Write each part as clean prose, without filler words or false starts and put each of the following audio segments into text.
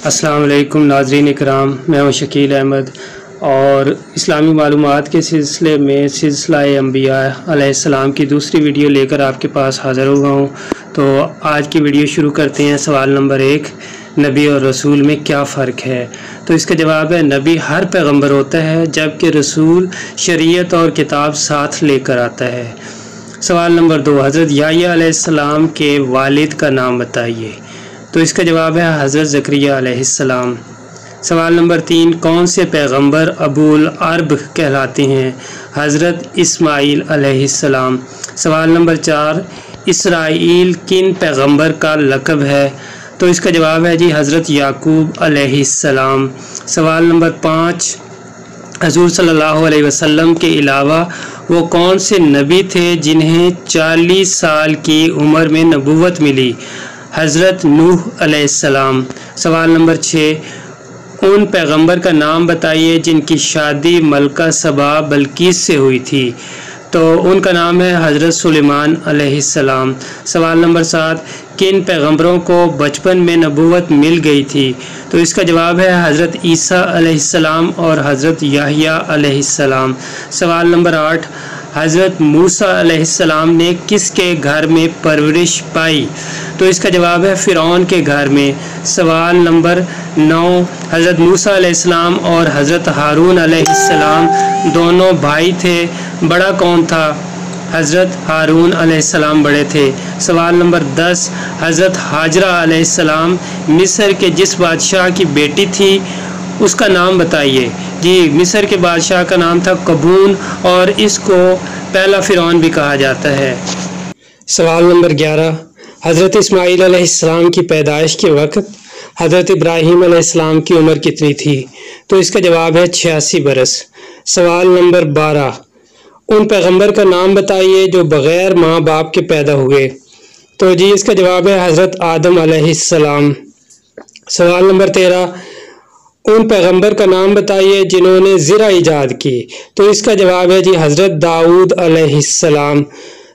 अस्सलाम वालेकुम नाज़रीन इकराम, मैं हूं शकील अहमद और इस्लामी मालूमात के सिलसिले में सिलसिला अंबिया अलैहिस्सलाम की दूसरी वीडियो लेकर आपके पास हाज़िर हुआ हूं। तो आज की वीडियो शुरू करते हैं। सवाल नंबर 1, नबी और रसूल में क्या फ़र्क है? तो इसका जवाब है, नबी हर पैगंबर होता है जबकि रसूल शरीयत और किताब साथ लेकर आता है। सवाल नंबर 2, हज़रत याह्या अलैहिस्सलाम के वालिद का नाम बताइए। तो इसका जवाब है हज़रत ज़करिया अलैहिस्सलाम। सवाल नंबर 3, कौन से पैगंबर अबुल अरब कहलाते हैं? हज़रत इस्माईल अलैहिस्सलाम। सवाल नंबर 4, इसराइल किन पैगंबर का लक़ब है? तो इसका जवाब है जी हज़रत याकूब अलैहिस्सलाम। सवाल नंबर 5, हज़ूर सल्लल्लाहु अलैहि वसल्लम के अलावा वो कौन से नबी थे जिन्हें 40 साल की उम्र में नबूवत मिली? हज़रत नूह अलैहिस्सलाम। सवाल नंबर 6, उन पैगंबर का नाम बताइए जिनकी शादी मलका सबा बल्कीस से हुई थी। तो उनका नाम है हज़रत सुलेमान अलैहिस्सलाम। सवाल नंबर 7, किन पैगंबरों को बचपन में नबूवत मिल गई थी? तो इसका जवाब है हज़रत ईसा अलैहिस्सलाम और हज़रत याह्या अलैहिस्सलाम। सवाल नंबर 8, हज़रत मूसा अलैहिस्सलाम ने किसके घर में परवरिश पाई? तो इसका जवाब है फ़िरौन के घर में। सवाल नंबर 9, हज़रत मूसा अलैहिस्सलाम और हज़रत हारून अलैहिस्सलाम दोनों भाई थे, बड़ा कौन था? हज़रत हारून अलैहिस्सलाम बड़े थे। सवाल नंबर 10, हज़रत हाजरा अलैहिस्सलाम मिस्र के जिस बादशाह की बेटी थी उसका नाम बताइए। जी, मिस्र के बादशाह का नाम था कबून और इसको पहला फ़िरौन भी कहा जाता है। सवाल नंबर 11, हज़रत इस्माईल अलैहिस्सलाम की पैदाइश के वक्त हज़रत इब्राहीम अलैहिस्सलाम की उम्र कितनी थी? तो इसका जवाब है 86 बरस। सवाल नंबर 12, उन पैगंबर का नाम बताइए जो बग़ैर माँ बाप के पैदा हुए। तो जी इसका जवाब है हज़रत आदम अलैहिस्सलाम। सवाल नंबर 13, उन पैगंबर का नाम बताइए जिन्होंने ज़िरा ईजाद की। तो इसका जवाब है जी हज़रत दाऊद अलैहिस्सलाम।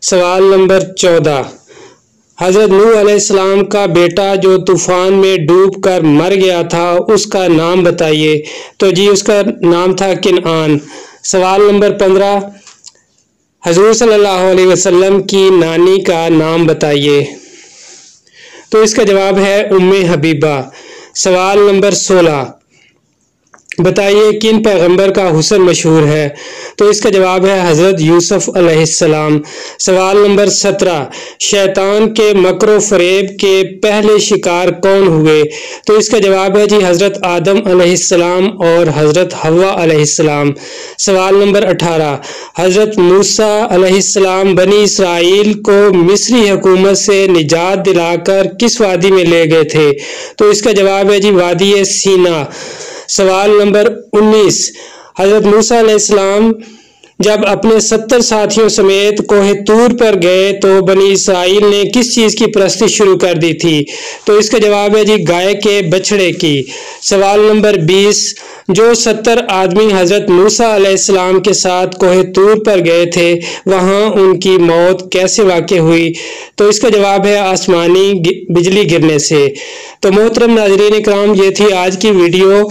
सवाल नंबर 14, हज़रत नूह अलैहिस्सलाम का बेटा जो तूफ़ान में डूब कर मर गया था उसका नाम बताइए। तो जी उसका नाम था किनआन। सवाल नंबर 15, हज़ूर सल्लल्लाहु अलैहि वसल्लम की नानी का नाम बताइए। तो इसका जवाब है उम्मे हबीबा। सवाल नंबर 16, बताइए किन पैगंबर का हुस्न मशहूर है? तो इसका जवाब है हज़रत यूसुफ अलैहिस्सलाम। सवाल नंबर 17, शैतान के मकरो फ़रेब के पहले शिकार कौन हुए? तो इसका जवाब है जी हज़रत आदम अलैहिस्सलाम और हज़रत हव्वा अलैहिस्सलाम। सवाल नंबर 18, हज़रत मूसा अलैहिस्सलाम बनी इसराइल को मिस्री हुकूमत से निजात दिलाकर किस वादी में ले गए थे? तो इसका जवाब है जी वादी सीना। सवाल नंबर 19, हज़रत मूसा अलैहिस्सलाम जब अपने 70 साथियों समेत कोहे तूर पर गए तो बनी इसराइल ने किस चीज़ की परस्ती शुरू कर दी थी? तो इसका जवाब है जी गाय के बछड़े की। सवाल नंबर 20, जो 70 आदमी हज़रत मूसा अलैहिस्सलाम के साथ कोहे तूर पर गए थे वहाँ उनकी मौत कैसे वाक़ई हुई? तो इसका जवाब है आसमानी बिजली गिरने से। तो मोहतरम नाज़रीन इकराम, ये थी आज की वीडियो।